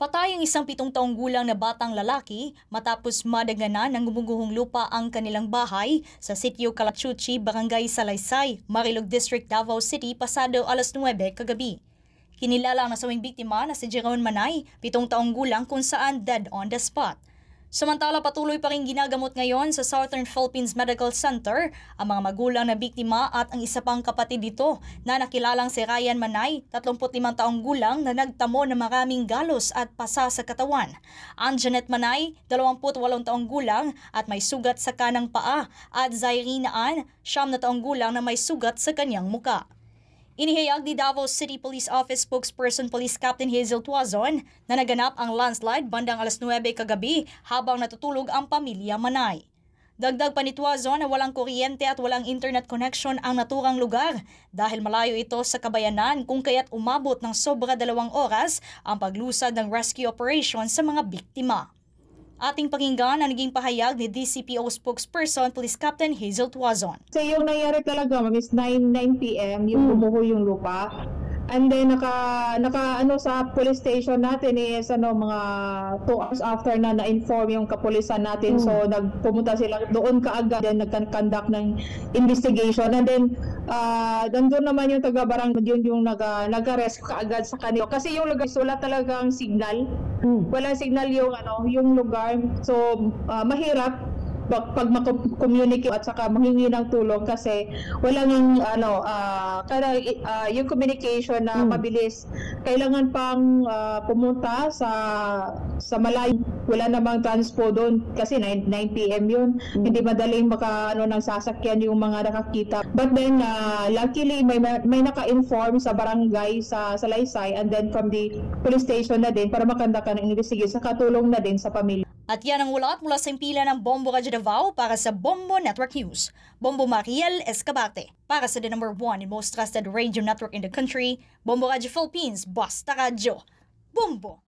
Patay ang isang 7 taong gulang na batang lalaki matapos madaganan ng gumuguhong lupa ang kanilang bahay sa sitio Calachuchi, Barangay Salaysay, Marilog District, Davao City pasado 9:00 kagabi. Kinilala ang nasawing biktima na si Jeron Manay, 7 taong gulang kung saan dead on the spot. Samantala patuloy pa rin ginagamot ngayon sa Southern Philippines Medical Center ang mga magulang na biktima at ang isa pang kapatid dito na nakilalang si Ryan Manay, 35 taong gulang na nagtamo ng maraming galos at pasa sa katawan. Ang Janet Manay, 28 taong gulang at may sugat sa kanang paa at Zairina Ann, 9 taong gulang na may sugat sa kanyang muka. Inihayag ni Davao City Police Office spokesperson Police Captain Hazel Tuazon na naganap ang landslide bandang 9:00 kagabi habang natutulog ang pamilya Manay. Dagdag pa ni Tuazon na walang kuryente at walang internet connection ang naturang lugar dahil malayo ito sa kabayanan kung kaya't umabot ng sobra 2 oras ang paglusad ng rescue operation sa mga biktima. Ating pakinggan ang naging pahayag ni DCPO spokesperson Police Captain Hazel Tuazon. So yung nangyari talaga, is 9 p.m. yung bumuho yung lupa. And then naka sa police station natin is mga 2 hours after na-inform yung kapulisan natin. So nagpumunta sila doon kaagad, then nag-conduct ng investigation. And then nandun naman yung taga-barangay yung nag-arrest kaagad sa kanila. Kasi yung lugar wala talagang signal. Wala signal yung lugar. So mahirap pag mag-communicate at saka manghingi ng tulong kasi walang yung communication na mabilis. Kailangan pang pumunta sa malayo. Wala namang transpo doon kasi 9 p.m. yun. Hindi madaling ng sasakyan yung mga nakakita. But then luckily may naka-inform sa barangay sa Salaysay and then from the police station na din para makanda ka ng investigation sa katulong na din sa pamilya. At yan ang ulat mula sa impila ng Bombo Radyo Davao para sa Bombo Network News. Bombo Mariel Escabate. Para sa the number 1 and most trusted radio network in the country, Bombo Radyo Philippines, Basta Radyo. Bombo!